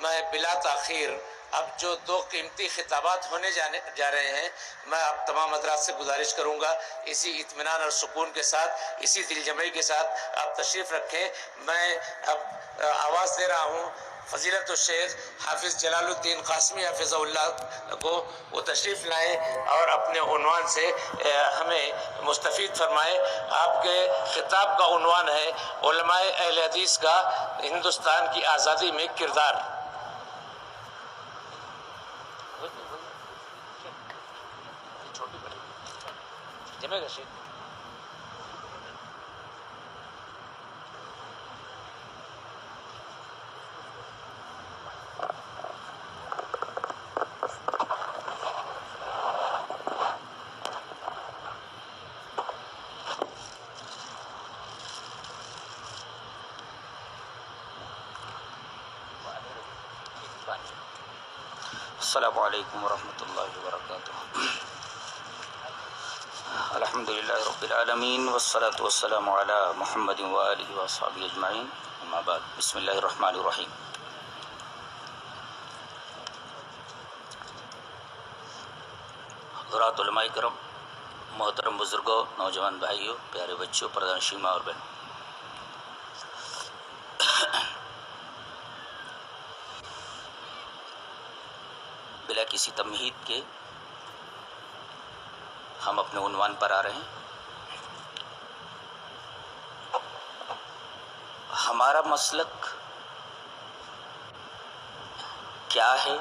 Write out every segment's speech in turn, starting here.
میں بلا تاخیر اب جو دو قیمتی خطابات ہونے جا رہے ہیں، میں اب تمام حضرات سے گزارش کروں گا اسی اطمینان اور سکون کے ساتھ، اسی دل جمعی کے ساتھ آپ تشریف رکھیں۔ میں اب آواز دے رہا ہوں فضیلت الشیخ حافظ جلال الدین قاسمی حافظہ اللہ کو، وہ تشریف لائیں اور اپنے عنوان سے ہمیں مستفید فرمائے۔ آپ کے خطاب کا عنوان ہے علماء اہل حدیث کا ہندوستان کی آزادی میں کردار۔ السلام علیکم ورحمۃ اللہ وبرکاتہ۔ الحمدللہ رب العالمین والصلاة والسلام علی محمد وآلہ وصحبہ اجمعین، اما بعد، بسم اللہ الرحمن الرحیم۔ حضرات علماء کرام، محترم بزرگوں، نوجوان بھائیوں، پیارے بچوں، پردہ نشین ماں اور بہن، بلا کسی تمہید کے ہم اپنے عنوان پر آ رہے ہیں۔ ہمارا مسلک کیا ہے؟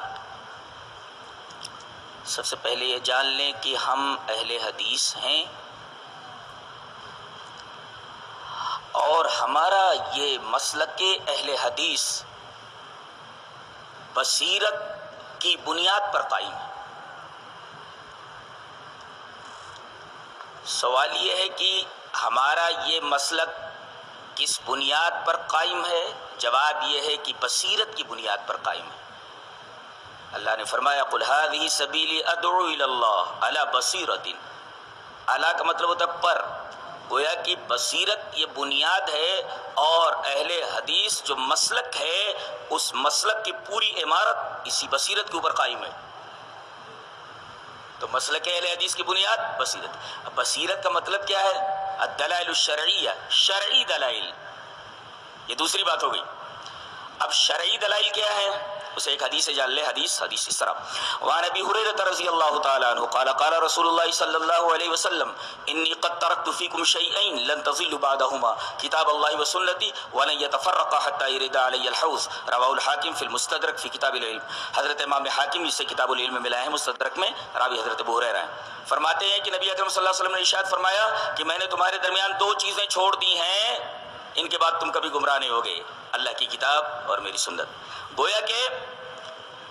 سب سے پہلے یہ جان لیں کہ ہم اہل حدیث ہیں، اور ہمارا یہ مسلک اہل حدیث بصیرت کی بنیاد پر قائم ہے۔ سوال یہ ہے کہ ہمارا یہ مسلک کس بنیاد پر قائم ہے؟ جواب یہ ہے کہ بصیرت کی بنیاد پر قائم ہے۔ اللہ نے فرمایا قل هذه سبیلی ادعو الی اللہ علی بصیرۃ۔ اعلیٰ کا مطلب ہوتا ہے پر، گویا کہ بصیرت یہ بنیاد ہے، اور اہل حدیث جو مسلک ہے اس مسلک کی پوری عمارت اسی بصیرت کے اوپر قائم ہے۔ تو مسلک اہل حدیث کی بنیاد بصیرت۔ اب بصیرت کا مطلب کیا ہے؟ الدلائل الشرعیہ، شرعی دلائل، یہ دوسری بات ہو گئی۔ اب شرعی دلائل کیا ہے؟ اسے ایک حدیث سے جان لے۔ حدیث اس طرح، وعن ابی ہریرہ رضی اللہ تعالی عنہ قال قال رسول اللہ صلی اللہ علیہ وسلم انی قد ترکت فیکم شیئین لن تضلوا بعدہما کتاب اللہ وسنتی ولن یتفرقا حتی یرد علی الحوض، رواہ الحاکم فی المستدرک فی کتاب العلم۔ حضرت امام حاکم جسے کتاب العلم میں ملا ہے، مستدرک میں، راوی حضرت ابو ہریرہ ہیں، فرماتے ہیں کہ نبی اکرم صلی اللہ علیہ وسلم نے ارشاد فرمایا کہ میں نے تمہارے درمیان دو چیزیں چھوڑ دی ہیں، ان کے بعد تم کبھی گمراہ نہیں ہوگے، اللہ کی کتاب اور میری سنت۔ گویا کہ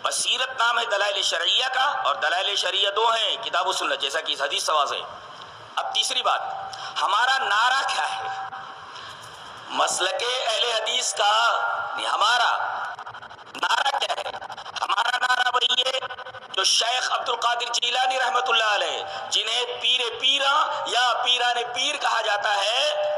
بصیرت نام ہے دلائل شرعیہ کا، اور دلائل شرعیہ دو ہیں، کتاب و سنت، جیسا کہ اس حدیث سے واضح ہے۔ اب تیسری بات، ہمارا نعرہ کیا ہے؟ مسلک اہل حدیث کا ہمارا نعرہ کیا ہے؟ ہمارا نعرہ وہی ہے جو شیخ عبد القادر جیلانی رحمۃ اللہ علیہ، جنہیں پیر پیراں یا پیران پیر کہا جاتا ہے،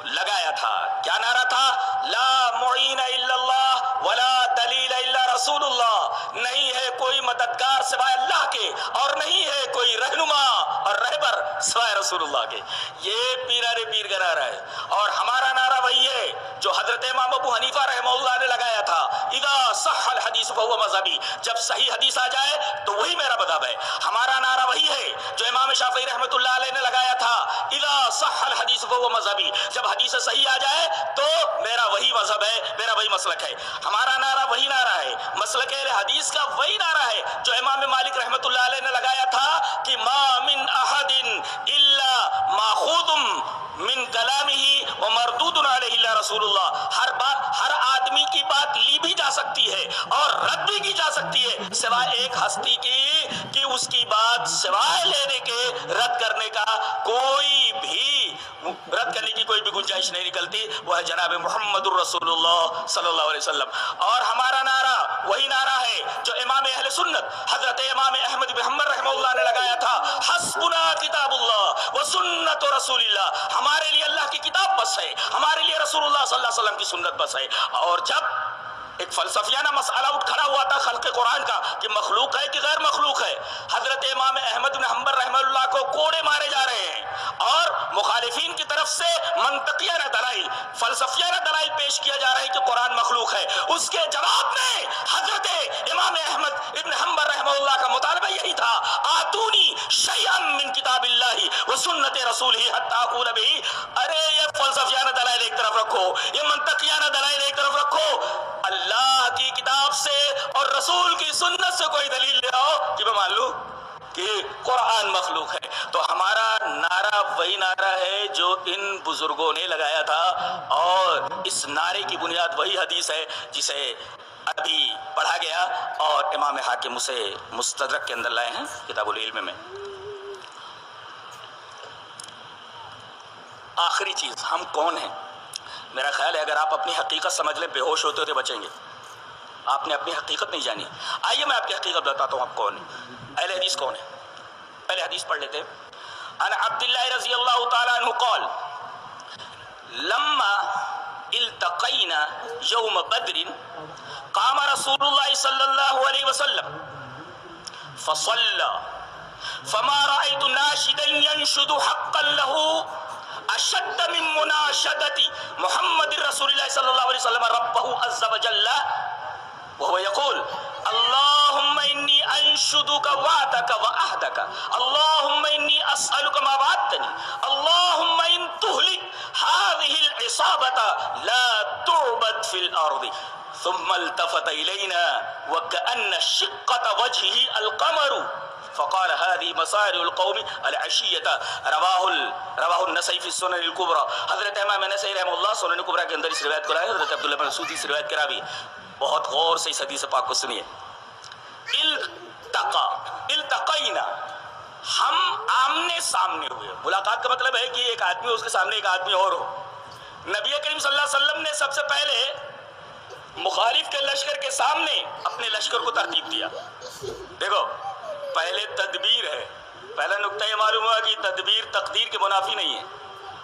لگایا تھا۔ کیا نعرہ تھا؟ لا معین الا اللہ ولا دلیل الا رسول اللہ، نہیں ہے کوئی مددگار سوائے اللہ کے، اور نہیں ہے کوئی رہنما اور رہبر سوائے رسول اللہ کے۔ یہ پیران پیر کا نعرہ ہے، اور ہمارا نعرہ وہی ہے جو حضرت امام ابو حنیفہ رحمہ اللہ نے لگایا تھا، اذا صح الحدیث فهو مذہبی، جب صحیح حدیث آ جائے تو وہی میرا مذہب ہے۔ ہمارا نعرہ وہی ہے جو امام شافعی رحمۃ اللہ علیہ نے لگایا تھا، اذا صح الحدیث فهو مذہبی، جب حدیث صحیح آ جائے تو میرا وہی مذہب ہے، میرا وہی مسلک ہے۔ ہمارا نعرہ وہی نعرہ ہے، مسلک اہل حدیث کا وہی نعرہ ہے جو امام مالک رحمۃ اللہ علیہ نے لگایا تھا کہ ما من احد الا ماخوذ من کلامہ ومردود علیہ الا رسول اللہ، ہر آدمی کی بات لی بھی جا سکتی ہے اور رد بھی کی جا سکتی ہے، سوائے ایک ہستی کی کہ اس کی بات سوائے لینے کے رد کرنے کا کوئی بھی گنجائش نہیں نکلتی، وہ ہے جناب محمد الرسول اللہ صلی اللہ علیہ وسلم۔ اور ہمارا نعرہ وہی نعرہ ہے جو امام اہل سنت حضرت امام احمد بن حنبل رحمہ اللہ نے لگایا تھا، حسبنا کتاب اللہ و سنت رسول اللہ، ہمارے لیے اللہ کی کتاب بس ہے، ہمارے لیے رسول اللہ صلی اللہ علیہ وسلم کی سنت بس ہے۔ اور جب ایک فلسفیانہ مسئلہ قرآن کا کہ مخلوق ہے کہ غیر مخلوق ہے. حضرت امام احمد بن حنبل رحمہ اللہ کو کوڑے مارے جا رہے ہیں اور مخالفین کی طرف سے منطقیانہ دلائل، فلسفیانہ دلائل پیش کیا جا رہا ہے کہ قرآن مخلوق ہے. اس کے جواب میں حضرت امام احمد ابن حنبل رحمہ اللہ کا مطالبہ یہی تھا، آتونی شیئا من کتاب اللہ و سنت رسولہ حتی اقول بہ. ارے یہ فلسفیانہ دلائل ایک طرف رکھو، یہ منطقیانہ دلائل ایک طرف رکھو، اللہ کی کتاب سے اور رسول کی سنت سے کوئی دلیل لے آؤ کہ میں مان لوں کہ قرآن مخلوق ہے. تو ہمارا نعرہ وہی نعرہ ہے جو ان بزرگوں نے لگایا تھا، اور اس نعرے کی بنیاد وہی حدیث ہے جسے ابھی پڑھا گیا اور امام حاکم اسے مستدرک کے اندر لائے ہیں کتاب العلم میں. آخری چیز، ہم کون ہیں؟ میرا خیال ہے اگر آپ اپنی حقیقت سمجھ لیں، بے ہوش ہوتے ہوتے بچیں گے. آپ نے اپنی حقیقت نہیں جانی. آئیے میں آپ کی حقیقت بتاتا ہوں آپ کون ہیں. اہل حدیث کون ہے؟ پہلے حدیث پڑھ لیتے ہیں. عن عبداللہ رضی اللہ تعالی عنہ قال لما التقینا یوم بدر قام رسول اللہ صلی اللہ علیہ وسلم فصلى فما رأيت ناشدا ينشد حقا له اشد من مناشدة محمد رسول الله صلى الله عليه وسلم ربه عز وجل وهو يقول اللهم إني أنشدك وعدك وعهدك اللهم إني أسألك ما وعدتني اللهم إن تهلك هذه العصابة لا تعبد في الأرض ثم التفت إلينا وكأن شقة وجهه القمر فقال هذه مصائر القوم العشية رواہ النسائی فی السنن الکبریٰ. حضرت امام نسائی رحمہ اللہ سنن کبریٰ کے اندر اس روایت کو لائے. حضرت عبداللہ بن مسعود اس روایت کے راوی. بہت غور سے اس حدیث پاک کو سنیے. التقینا، ہم آمنے سامنے ہوئے. ملاقات کا مطلب ہے کہ ایک آدمی اس کے سامنے ایک آدمی اور ہو. نبی کریم صلی اللہ علیہ وسلم نے سب سے پہلے مخالف کے لشکر کے سامنے اپنے لشکر کو ترتیب دیا. دیکھو پہلے تدبیر ہے. پہلا نقطہ یہ معلوم ہوا کہ تدبیر تقدیر کے منافی نہیں ہے،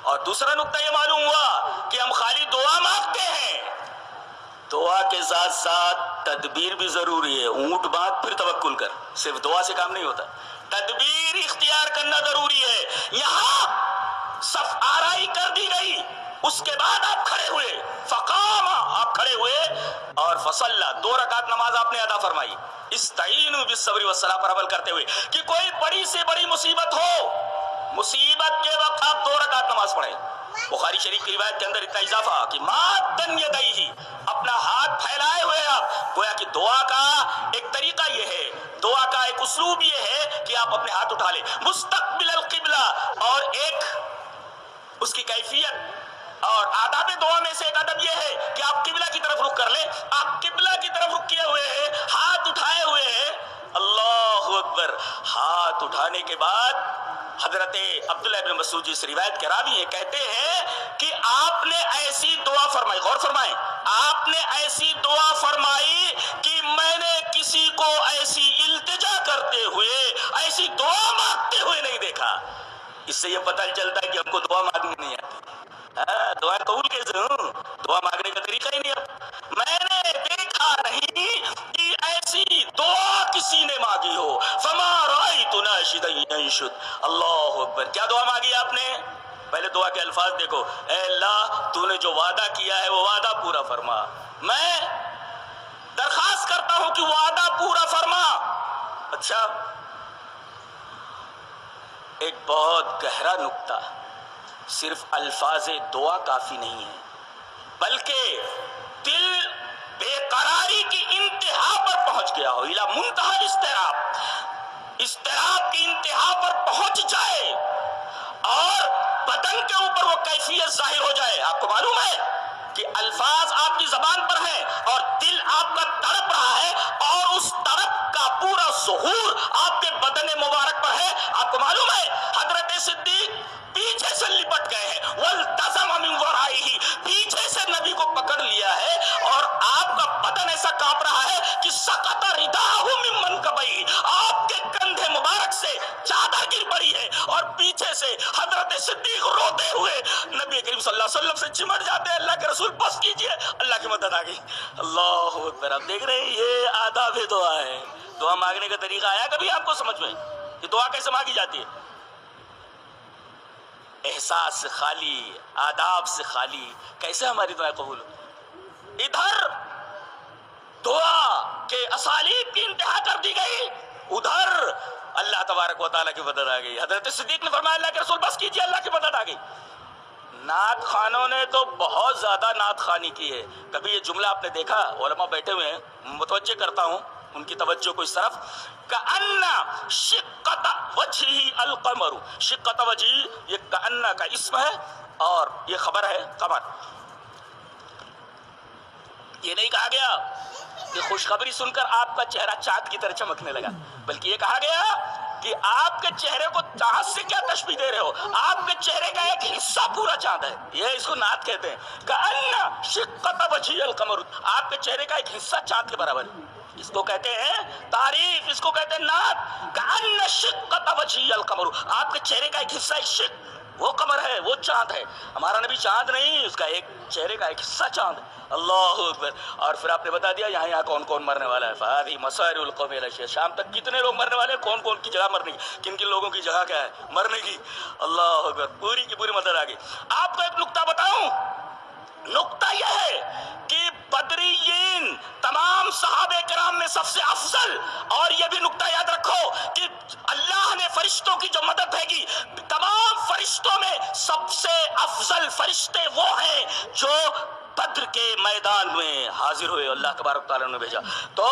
اور دوسرا نقطہ یہ معلوم ہوا کہ ہم خالی دعا مانگتے ہیں. دعا کے ساتھ ساتھ تدبیر بھی ضروری ہے. اونٹ باندھ پھر توکل کر، صرف دعا سے کام نہیں ہوتا. تدبیر اختیار کرنا ضروری ہے. یہاں صف آرائی کر دی گئی، اس کے بعد آپ کھڑے ہوئے. فقام، آپ کھڑے ہوئے اور فصلہ، 2 رکعت نماز آپ نے ادا فرمائی. استعینوا بالصبر والصلاۃ پر عمل کرتے ہوئے کہ کوئی بڑی سے بڑی مصیبت ہو، مصیبت کے وقت آپ 2 رکعت نماز پڑھیں. بخاری شریف کی روایت کے اندر اتنا اضافہ کہ مادن یدیہ، اپنا ہاتھ پھیلائے ہوئے آپ. گویا کہ دعا کا ایک طریقہ یہ ہے، دعا کا ایک اسلوب یہ ہے کہ آپ اپنے ہاتھ اٹھا لیں مستقبل القبلہ. اور ایک اس کی کیفیت اور آداب دعا میں سے ایک ادب یہ ہے کہ آپ قبلہ کی طرف رخ کر لیں. آپ قبلہ کی طرف رخ کیے ہوئے ہیں، ہاتھ اٹھائے ہوئے ہیں. اللہ اکبر. ہاتھ اٹھانے کے بعد حضرت عبداللہ ابن مسعود اس روایت کے راوی یہ کہتے ہیں کہ آپ نے ایسی دعا فرمائی، غور فرمائیں، آپ نے ایسی دعا فرمائی کہ میں نے کسی کو ایسی التجا کرتے ہوئے، ایسی دعا مانگتے ہوئے نہیں دیکھا. اس سے یہ پتہ چلتا ہے کہ ہم کو دعا مانگنی نہیں آتی. دعا قبول کیسے ہوں؟ دعا مانگنے کا طریقہ ہی نہیں اب. میں نے دیکھا نہیں کہ ایسی دعا کسی نے مانگی ہو. فما رأیت ناشدا ینشد. اللہ اکبر. کیا دعا مانگی آپ نے؟ پہلے دعا کے الفاظ دیکھو. اے اللہ تو نے جو وعدہ کیا ہے وہ وعدہ پورا فرما. میں درخواست کرتا ہوں کہ وعدہ پورا فرما. اچھا، ایک بہت گہرا نکتہ، صرف الفاظ دعا کافی نہیں ہے، بلکہ دل بے قراری کی انتہا پر پہنچ گیا ہو، الی منتہا الاضطراب، اضطراب کی انتہا پر پہنچ جائے اور بدن کے اوپر وہ کیفیت ظاہر ہو جائے. آپ کو معلوم ہے کہ الفاظ آپ کی زبان پر ہیں اور دل آپ کا تڑپ رہا ہے، اور اس تڑپ کا پورا ظہور آپ کے بدن مبارک پر ہے. آپ کو معلوم ہے حضرت صدیق پیچھے سے لپٹ گئے ہیں، والتزم من ورائہ، پیچھے سے نبی کو پکڑ لیا ہے، اور آپ کا بدن ایسا کانپ رہا ہے کہ سقط رداہ من منکبیہ، آپ کے کندھے مبارک سے چادر گر پڑی ہے، اور پیچھے سے حضرت صدیق روتے ہوئے نبی کریم صلی اللہ علیہ وسلم سے چمٹ جاتے ہیں. اللہ کے رسول بس کیجئے، اللہ کی مدد آ گئی. اللہ اکبر. آپ دیکھ رہے ہیں یہ آداب بھی دعا ہے. دعا مانگنے کا طریقہ آیا کبھی آپ کو سمجھ میں کہ دعا کیسے مانگی جاتی ہے؟ احساس سے خالی، آداب سے خالی کیسے ہماری دعائیں قبول ہو؟ ادھر دعا کے اسالیب کی انتہا کر دی گئی، ادھر اللہ تبارک و تعالیٰ کی مدد آ گئی. حضرت صدیق نے فرمایا اللہ کے رسول بس کیجئے، اللہ کی مدد آ گئی. نعت خوانوں نے تو بہت زیادہ نعت خوانی کی ہے. کبھی یہ جملہ آپ نے دیکھا؟ علماء بیٹھے ہوئے ہیں، متوجہ کرتا ہوں ان کی توجہ کو اس طرف. کأن شقت وجہہ القمر، شقت وجہ یہ کأن کا اسم ہے اور یہ خبر ہے قمر. یہ نہیں کہا گیا کہ خوشخبری سن کر آپ کا چہرہ چاند کی طرح چمکنے لگا، بلکہ یہ کہا گیا کہ آپ کے چہرے کو چاند سے کیا تشبیہ دے رہے ہو؟ آپ کے چہرے کا ایک حصہ پورا چاند ہے. یہ اس کو نعت کہتے ہیں. کأن شقت وجہہ القمر، آپ کے چہرے کا ایک حصہ چاند کے برابر ہے. اس کو کہتے ہیں تعریف، اس کو کہتے ہیں نعت. کأن شقت وجہہ القمر، آپ کے چہرے کا ایک حصہ، ایک شق وہ قمر ہے، وہ چاند ہے. ہمارا نبی چاند نہیں، اس کا ایک چہرے کا ایک حصہ چاند ہے. اللہ اکبر. اور پھر آپ نے بتا دیا یہاں کون کون مرنے والا ہے. فہذه مصائر القوم الى شام تک کتنے لوگ مرنے والے ہیں، کون کون کی جگہ مرنے کی، کن کن لوگوں کی جگہ کیا ہے مرنے کی. اللہ اکبر. پوری کی پوری مدد آ گئی. آپ کو ایک نقطہ بتاؤں، نقطہ یہ ہے کہ بدریین تمام صحابہ کرام میں سب سے افضل، اور یہ بھی نقطہ یاد رکھو کہ اللہ نے فرشتوں کی جو مدد بھیجی، تمام فرشتوں میں سب سے افضل فرشتے وہ ہیں جو بدر کے میدان میں حاضر ہوئے. اللہ تبارک تعالیٰ نے بھیجا. تو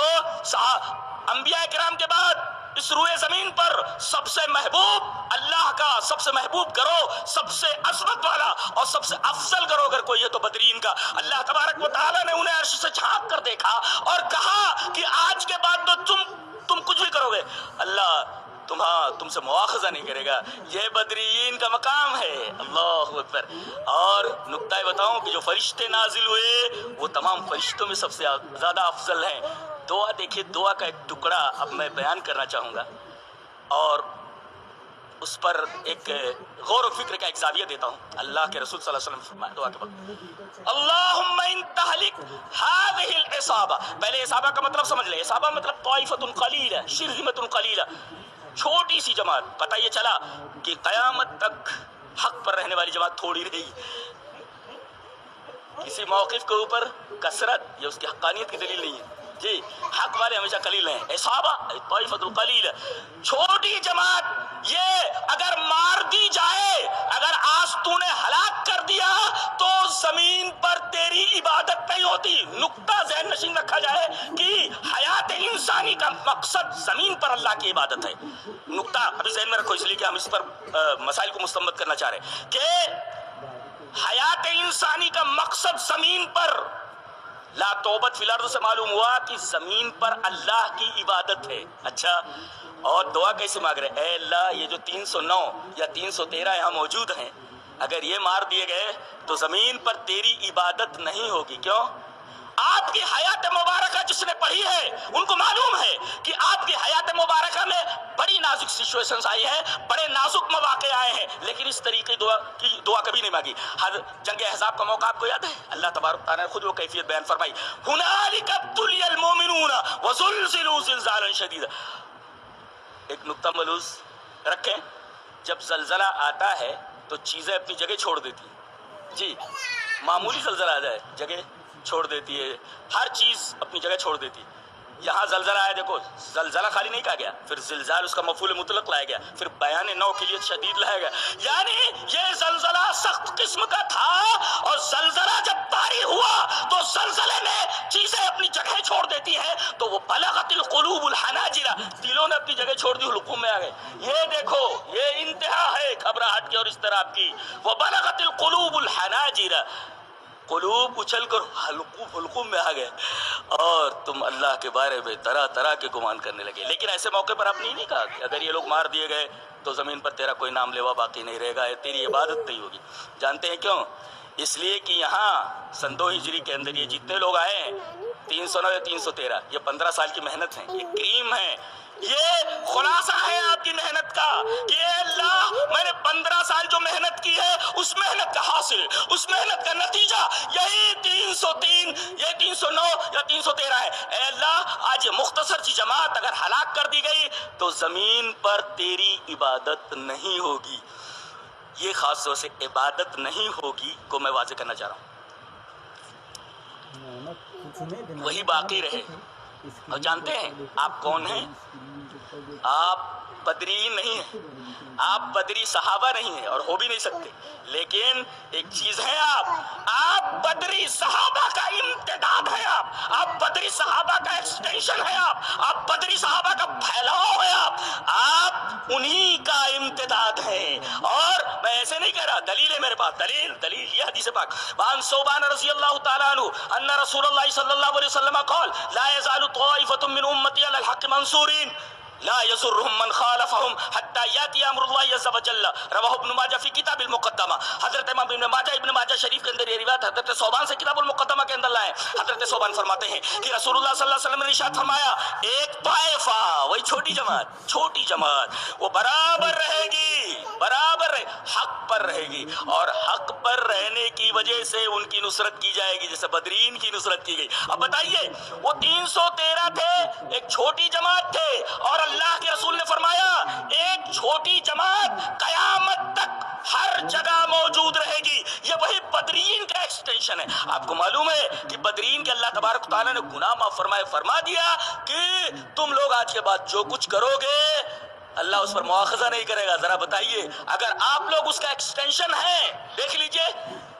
انبیاء کرام کے بعد اس روئے زمین پر سب سے محبوب اللہ کا، سب سے محبوب کرو، سب سے عظمت والا اور سب سے افضل کرو اگر کوئی ہے تو بدرین کا. اللہ تبارک و تعالیٰ نے انہیں عرش سے جھانک کر دیکھا اور کہا کہ آج کے بعد تو تم کچھ بھی کرو گے، اللہ تم سے مواخذہ نہیں کرے گا. یہ بدریین کا مقام ہے. اللہ اکبر. اور نقطہ بتاؤں کہ جو فرشتے نازل ہوئے وہ تمام فرشتوں میں سب سے زیادہ افضل ہیں. دعا دیکھیے، دعا کا ایک ٹکڑا اب میں بیان کرنا چاہوں گا اور اس پر ایک غور و فکر کا ایک زاویہ دیتا ہوں. اللہ کے رسول صلی اللہ علیہ وسلم فرمایا دعا کے وقت، اللہم ان تہلک ہذہ العصابہ. پہلے عصابہ کا مطلب سمجھ لیں. عصابہ مطلب طائفۃ قلیلہ، شرذمۃ قلیلہ، چھوٹی سی جماعت. پتہ یہ چلا کہ قیامت تک حق پر رہنے والی جماعت تھوڑی رہے گی. کسی موقف کے اوپر کثرت یہ اس کی حقانیت کی دلیل نہیں ہے. جی، حق والے ہمیشہ قلیل ہیں. عصابہ طائفۃ القلیل، چھوٹی جماعت. یہ اگر مار دی جائے، اگر آج تو نے ہلاک کر دیا تو زمین پر تیری عبادت نہیں ہوتی. نقطہ ذہن نشین رکھا جائے کہ حیات انسانی کا مقصد زمین پر اللہ کی عبادت ہے. نقطہ ابھی ذہن میں رکھو، اس لیے کہ ہم اس پر مسائل کو مستمت کرنا چاہ رہے ہیں کہ حیات انسانی کا مقصد زمین پر لا توبت فی الارض سے معلوم ہوا کہ زمین پر اللہ کی عبادت ہے. اچھا، اور دعا کیسے مانگ رہے؟ اے اللہ یہ جو 309 یا 313 یہاں موجود ہیں، اگر یہ مار دیے گئے تو زمین پر تیری عبادت نہیں ہوگی. کیوں؟ آپ کی حیات مبارکہ جس نے پڑھی ہے ان کو معلوم ہے کہ آپ کی حیات مبارکہ میں بڑی نازک سچویشنز آئی ہیں، بڑے نازک مواقع آئے ہیں، لیکن اس طریقے کی دعا کبھی نہیں مانگی. جنگ احزاب کا موقع آپ کو یاد ہے؟ اللہ تبارک تعالیٰ نے خود وہ کیفیت بیان فرمائی، ہنالک ابتلی المؤمنون وزلزلوا زلزالا شدیدا. ایک نقطہ ملحوظ رکھیں، جب زلزلہ آتا ہے تو چیزیں اپنی جگہ چھوڑ دیتی ہیں. جی، معمولی زلزلہ آ جائے جگہ چھوڑ دیتی ہے، ہر چیز اپنی جگہ چھوڑ دیتی ہے. یہاں زلزلہ آیا، دیکھو زلزلہ خالی نہیں کہا گیا، پھر زلزال اس کا مفعول مطلق لایا گیا، پھر بیان نو کے لیے شدید لایا گیا. یعنی یہ زلزلہ سخت قسم کا تھا، اور زلزلہ جب طاری ہوا تو زلزلے میں چیزیں اپنی جگہ چھوڑ دیتی ہیں تو وہ بلغت القلوب الحناجر، دلوں نے اپنی جگہ چھوڑ دی، حلقوم میں آ گئے. یہ دیکھو یہ انتہا ہے گھبراہٹ کی اور اضطراب کی. وہ بلغت القلوب الحناجر، قلوب اچھل کر حلقوم میں آ گئے اور تم اللہ کے بارے میں طرح طرح کے گمان کرنے لگے. لیکن ایسے موقع پر آپ نے نہیں کہا کہ اگر یہ لوگ مار دیے گئے تو زمین پر تیرا کوئی نام لیوا باقی نہیں رہے گا، تیری عبادت نہیں ہوگی. جانتے ہیں کیوں؟ اس لیے کہ یہاں سن 2 ہجری کے اندر یہ جتنے لوگ آئے ہیں 309 یا 313 یہ 15 سال کی محنت ہے، یہ کریم ہے، یہ خلاصہ ہے آپ کی محنت کا کہ اے اللہ میں نے 15 سال جو محنت کی ہے اس محنت کا حاصل، اس محنت کا نتیجہ یہی 303 یہ 309 یا 313 ہے۔ اے اللہ آج یہ مختصر سی جماعت اگر ہلاک کر دی گئی تو زمین پر تیری عبادت نہیں ہوگی، یہ خاص طور سے عبادت نہیں ہوگی کو میں واضح کرنا چاہ رہا ہوں، وہی باقی رہے۔ اور جانتے ہیں آپ کون ہیں؟ آپ بدرین نہیں ہیں، آپ بدری صحابہ نہیں ہیں اور ہو بھی نہیں سکتے، لیکن ایک چیز ہے آپ بدری صحابہ کا امتداد ہے، آپ بدری صحابہ کا ایکسٹینشن ہے، آپ بدری صحابہ کا پھیلاؤ ہے، آپ انہی کا امتداد ہیں۔ اور میں ایسے نہیں کہہ رہا، دلیل ہے میرے پاس، دلیل یہ حدیث پاک وان صوبان رضی اللہ تعالیٰ عنہ ان رسول اللہ صلی اللہ علیہ وسلم قال لا يزال طائفة من امتی علی الحق منصورین لا يسرهم من خالفهم حتى ياتي امر الله عز وجل، رواه ابن ماجہ فی کتاب المقدمہ۔ حضرت امام ابن ماجہ شریف کے اندر یہ روایت حضرت صوبان سے کتاب المقدمہ کے اندر لائے۔ حضرت صوبان فرماتے ہیں کہ رسول اللہ صلی اللہ علیہ وسلم نے ارشاد فرمایا ایک طائفہ، وہی چھوٹی جماعت وہ برابر رہے گی، حق پر رہے گی، اور حق پر رہنے کی وجہ سے ان کی نصرت کی جائے گی جیسے بدرین کی نصرت کی گئی۔ اب بتائیے وہ 313 تھے، ایک چھوٹی جماعت تھے، اور اللہ کے رسول نے فرمایا ایک چھوٹی جماعت قیامت تک ہر جگہ موجود رہے گی، یہ وہی بدرین کا ایکسٹینشن ہے۔ آپ کو معلوم ہے کہ بدرین کے اللہ تبارک و تعالیٰ نے گناہ معاف فرما دیا کہ تم لوگ آج کے بعد جو کچھ کرو گے اللہ اس پر مواخذہ نہیں کرے گا۔ ذرا بتائیے اگر آپ لوگ اس کا ایکسٹینشن ہیں، دیکھ لیجئے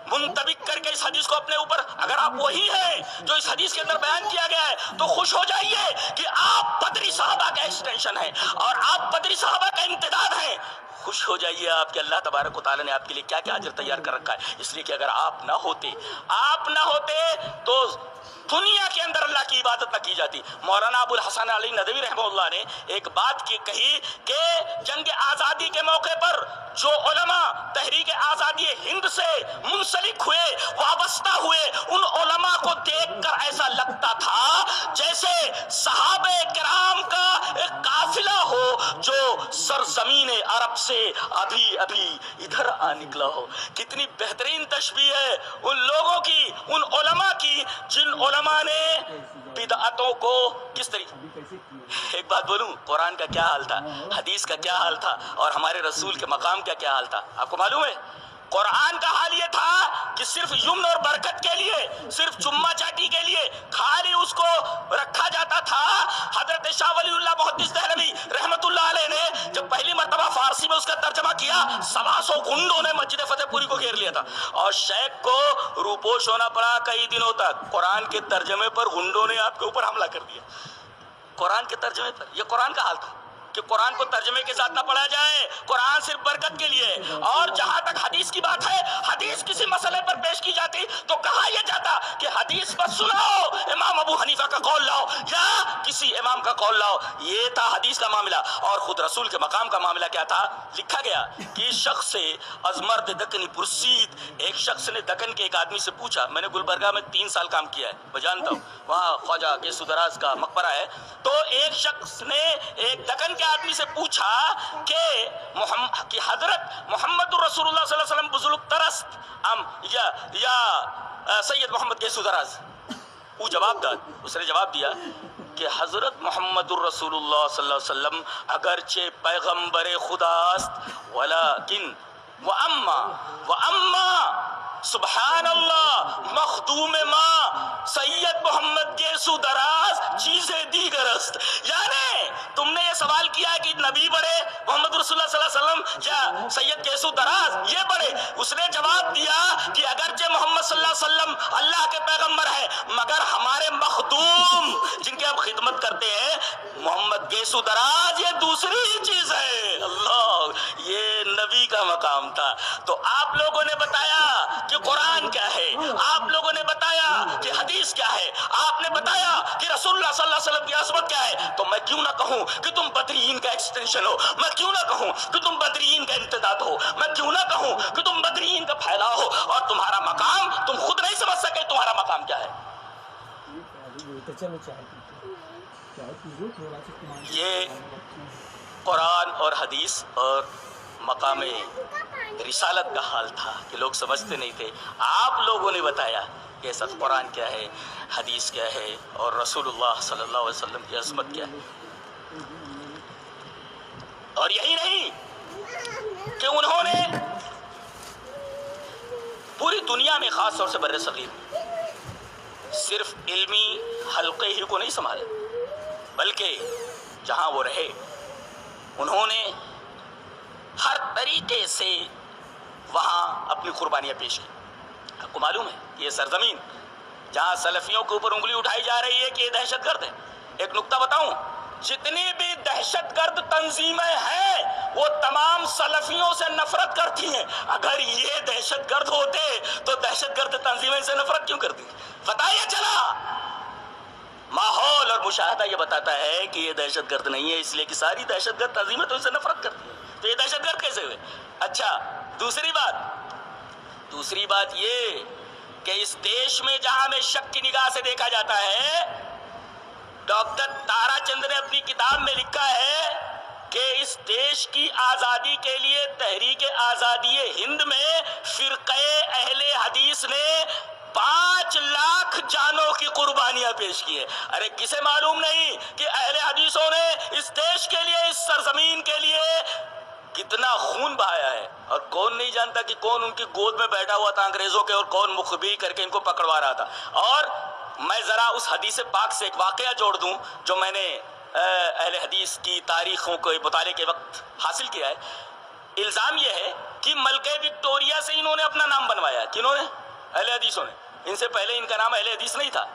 منطبق کر کے اس حدیث کو اپنے اوپر، اگر آپ وہی ہیں جو اس حدیث کے اندر بیان کیا گیا ہے تو خوش ہو جائیے کہ آپ بدری صحابہ کا ایکسٹینشن ہیں اور آپ بدری صحابہ کا امتداد ہیں۔ خوش ہو جائیے آپ کہ اللہ تبارک و تعالیٰ نے آپ کے لیے کیا کیا اجر تیار کر رکھا ہے، اس لیے کہ اگر آپ نہ ہوتے تو دنیا کے اندر اللہ کی عبادت نہ کی جاتی۔ مولانا ابو الحسن علی ندوی رحمہ اللہ نے ایک بات کہی کہ جنگ آزادی کے موقع پر جو علماء تحریک آزادی ہند سے منسلک ہوئے، وابستہ ہوئے، ان علماء کو دیکھ کر ایسا لگتا تھا جیسے صحابہ کرام کا ایک قافلہ ہو جو سرزمین عرب سے ابھی ادھر آ نکلا ہو۔ کتنی بہترین تشبیہ ہے ان لوگوں کی، ان علماء کی جن علماء نے بدعتوں کو کس طریقے، ایک بات بولوں، قرآن کا کیا حال تھا، حدیث کا کیا حال تھا، اور ہمارے رسول کے مقام کا کیا حال تھا۔ آپ کو معلوم ہے قرآن کا حال یہ تھا کہ صرف یمن اور برکت کے لیے، صرف چمہ چاٹی کے لیے خالی اس کو رکھا جاتا تھا۔ حضرت شاہ ولی اللہ محدث دہلوی رحمت اللہ علیہ نے جب پہلی مرتبہ فارسی میں اس کا ترجمہ کیا، 125 گنڈوں نے مسجد فتح پوری کو گھیر لیا تھا اور شیخ کو روپوش ہونا پڑا کئی دنوں تک۔ قرآن کے ترجمے پر گنڈوں نے آپ کے اوپر حملہ کر دیا، قرآن کے ترجمے پر۔ یہ قرآن کا حال تھا کہ قرآن کو ترجمے کے ساتھ نہ پڑھا جائے، قرآن صرف برکت کے لیے۔ اور جہاں تک حدیث کی بات ہے، حدیث کسی مسئلے پر پیش کی جاتی تو کہا یہ جاتا کہ حدیث پر سناؤ، امام ابو حنیفہ کا قول لاؤ یا کسی امام کا قول لاؤ، یہ تھا حدیث کا معاملہ۔ اور خود رسول کے مقام کا معاملہ کیا تھا؟ لکھا گیا کہ اس شخص سے از مرد دکنی پرسید، ایک شخص نے دکن کے ایک آدمی سے پوچھا، میں نے گلبرگہ میں 3 سال کام کیا ہے، میں جانتا ہوں وہاں خواجہ گیسو دراز کا مقبرہ ہے، تو ایک شخص نے ایک دکن کے آدمی سے پوچھا کہ حضرت محمد رسول اللہ صلی اللہ علیہ وسلم بزرگ ترست یا سید محمد گیسو دراز؟ وہ اس نے جواب دیا کہ حضرت محمد الرسول اللہ صلی اللہ علیہ وسلم اگرچہ پیغمبر خدا است ولیکن وَأَمَّا سبحان اللہ مخدوم ما سید محمد گیسو دراز چیزیں دیگر است۔ یعنی تم نے یہ سوال کیا کہ نبی بڑے محمد رسول اللہ صلی اللہ علیہ وسلم یا سید گیسو دراز یہ بڑے؟ اس نے جواب دیا کہ اگرچہ محمد صلی اللہ علیہ وسلم اللہ کے پیغمبر ہے مگر ہمارے مخدوم جن کی ہم خدمت کرتے ہیں محمد گیسو دراز یہ دوسری ہی چیز ہے۔ اللہ، یہ نبی کا مقام تھا۔ تو آپ لوگوں نے بتایا کہ قرآن کیا ہے، آپ لوگوں نے بتایا کہ حدیث کیا ہے، آپ نے بتایا کہ رسول اللہ صلی اللہ علیہ وسلم کی عظمت کیا ہے، تو میں کیوں نہ کہوں کہ تم بدرین کا ایکسٹینشن ہو، میں کیوں نہ کہوں کہ تم بدرین کا امتداد ہو، میں کیوں نہ کہوں کہ تم بدرین کا پھیلاؤ ہو، اور تمہارا مقام تم خود نہیں سمجھ سکے تمہارا مقام کیا ہے۔ یہ قرآن اور حدیث اور مقام رسالت کا حال تھا کہ لوگ سمجھتے نہیں تھے. آپ لوگوں نے بتایا کہ سچ قرآن کیا ہے, حدیث کیا ہے, اور رسول اللہ صلی اللہ علیہ وسلم کی عظمت کیا ہے. اور یہی نہیں کہ انہوں نے پوری دنیا میں خاص طور سے بر صغیر صرف علمی حلقے ہی کو نہیں سنبھالا, بلکہ جہاں وہ رہے انہوں نے ہر طریقے سے وہاں اپنی قربانیاں پیش کی. آپ کو معلوم ہے کہ یہ سرزمین جہاں سلفیوں کے اوپر انگلی اٹھائی جا رہی ہے کہ یہ دہشت گرد ہے. ایک نکتہ بتاؤں, جتنی بھی دہشت گرد تنظیمیں ہیں وہ تمام سلفیوں سے نفرت کرتی ہیں. اگر یہ دہشت گرد ہوتے تو دہشت گرد تنظیمیں سے نفرت کیوں کرتی؟ پتہ یہ چلا ماحول اور مشاہدہ یہ بتاتا ہے کہ یہ دہشت گرد نہیں ہے, اس لیے کہ ساری دہشت گرد تنظیمیں تو ان سے نفرت کرتی ہیں. تو یہ دہشت گرد کیسے ہوئے؟ اچھا, دوسری بات یہ کہ اس دیش میں جہاں ہمیں شک کی نگاہ سے دیکھا جاتا ہے, ڈاکٹر تارا چند نے اپنی کتاب میں لکھا ہے کہ اس دیش کی آزادی کے لیے تحریک آزادی ہند میں فرقہ اہل حدیث نے 5 لاکھ جانوں کی قربانیاں پیش کی ہے. ارے کسے معلوم نہیں کہ اہل حدیثوں نے اس دیش کے لیے, اس سرزمین کے لیے کتنا خون بہایا ہے؟ اور کون نہیں جانتا کہ کون ان کی گود میں بیٹھا ہوا تھا انگریزوں کے, اور کون مخبی کر کے ان کو پکڑوا رہا تھا. اور میں ذرا اس حدیث پاک سے ایک واقعہ جوڑ دوں جو میں نے اہل حدیث کی تاریخوں کو مطالعے کے وقت حاصل کیا ہے. الزام یہ ہے کہ ملکہ وکٹوریہ سے انہوں نے اپنا نام بنوایا. کنہوں نے؟ اہل حدیثوں نے. ان سے پہلے ان کا نام اہل حدیث نہیں تھا.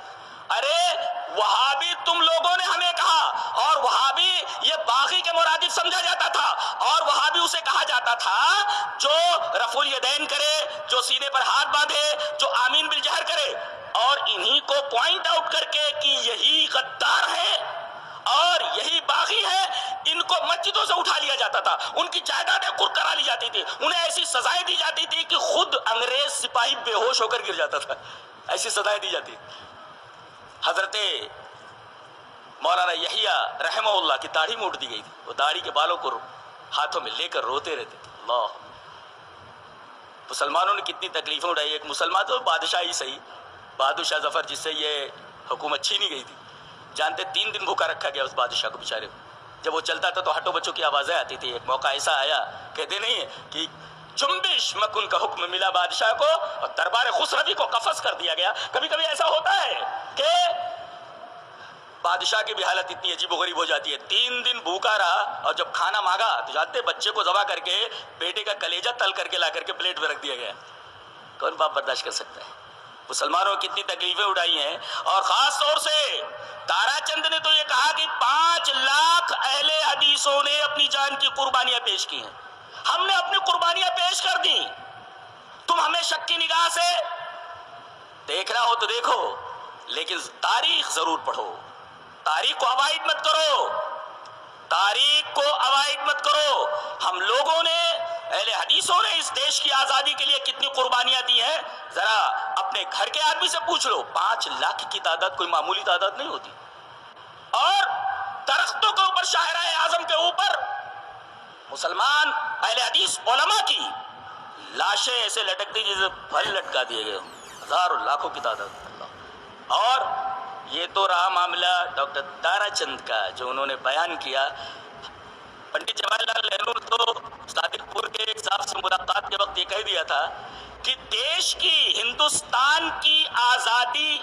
ارے وہابی تم لوگوں نے ہمیں کہا, اور وہابی یہ باغی کے مرادف سمجھا جاتا تھا, اور وہابی اسے کہا جاتا تھا جو رفع الیدین کرے, جو سینے پر ہاتھ باندھے, جو آمین بالجہر کرے. اور انہی کو پوائنٹ آؤٹ کر کے کہ یہی غدار ہے اور یہی باغی ہے, ان کو مسجدوں سے اٹھا لیا جاتا تھا, ان کی جائیدادیں قرق کرا لی جاتی تھی, انہیں ایسی سزائیں دی جاتی تھی کہ خود انگریز سپاہی بے ہوش ہو کر گر جاتا تھا. ایسی سزائیں دی جاتی. حضرت مولانا یحییٰ رحمہ اللہ کی داڑھی موڑ دی گئی تھی. وہ داڑھی کے بالوں کو ہاتھوں میں لے کر روتے رہتے تھے. اللہ, مسلمانوں نے کتنی تکلیفیں اٹھائی. ایک مسلمان تو بادشاہ ہی صحیح, بہادر شاہ ظفر جس سے یہ حکومت چھینی گئی تھی, جانتے 3 دن بھوکا رکھا گیا اس بادشاہ کو بیچارے کو. جب وہ چلتا تھا تو ہٹو بچوں کی آوازیں آتی تھی. ایک موقع ایسا آیا, کہتے نہیں ہے کہ جنبش مکن کا حکم ملا بادشاہ کو اور دربار خسروی کو قفس کر دیا گیا. کبھی کبھی ایسا ہوتا ہے کہ بادشاہ کی بھی حالت اتنی عجیب و غریب ہو جاتی ہے. 3 دن بھوکا رہا, اور جب کھانا مانگا تو جانتے بچے کو ذبح کر کے بیٹے کا کلیجہ تل کر کے لا کر کے پلیٹ میں رکھ دیا گیا. کون باپ برداشت کر سکتا ہے؟ مسلمانوں کی کتنی تکلیفیں اٹھائی ہیں. اور خاص طور سے تارا چند نے تو یہ کہا کہ 5 لاکھ اہل حدیثوں نے اپنی جان کی قربانیاں پیش کی ہیں. ہم نے اپنی قربانیاں پیش کر دی. تم ہمیں شک کی نگاہ سے دیکھنا ہو تو دیکھو, لیکن تاریخ ضرور پڑھو. تاریخ کو اوائڈ مت کرو, تاریخ کو اوائڈ مت کرو. ہم لوگوں نے, اہل حدیثوں نے اس دیش کی آزادی کے لیے کتنی قربانیاں دی ہیں, ذرا اپنے گھر کے آدمی سے پوچھ لو. 5 لاکھ کی تعداد کوئی معمولی تعداد نہیں ہوتی. اور درختوں کے اوپر, شاہراہ اعظم کے اوپر مسلمان اہل حدیث علماء کی لاشیں ایسے لٹکتی جیسے پھل لٹکا دیے گئے, ہزاروں لاکھوں کی تعداد. اور یہ تو رہا معاملہ ڈاکٹر تارا چند کا جو انہوں نے بیان کیا. پنڈت جواہر لال نہرو تو صادق پور کے ایک صاحب سے ملاقات کے وقت یہ کہہ دیا تھا کہ دیش کی, ہندوستان کی آزادی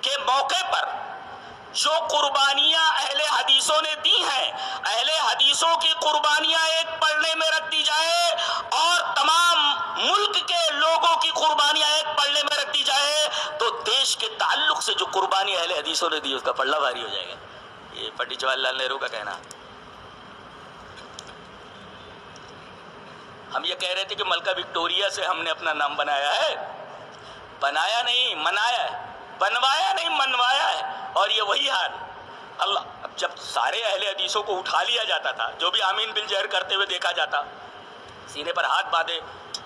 کے موقع پر جو قربانیاں اہل حدیثوں نے دی ہیں, اہل حدیثوں کی قربانیاں ایک پلڑے میں رکھ دی جائے اور تمام ملک کے لوگوں کی قربانیاں ایک پلڑے میں رکھ دی جائے تو دیش کے تعلق سے جو قربانی اہل حدیثوں نے دی اس کا پلڑا بھاری ہو جائے گا. یہ پنڈت جواہر لال نہرو کا کہنا. ہم یہ کہہ رہے تھے کہ ملکہ وکٹوریہ سے ہم نے اپنا نام بنایا ہے. بنایا نہیں, منایا ہے. بنوایا نہیں, منوایا ہے. اور یہ وہی حال اللہ. اب جب سارے اہل حدیثوں کو اٹھا لیا جاتا تھا, جو بھی آمین بالجہر کرتے ہوئے دیکھا جاتا, سینے پر ہاتھ باندھے,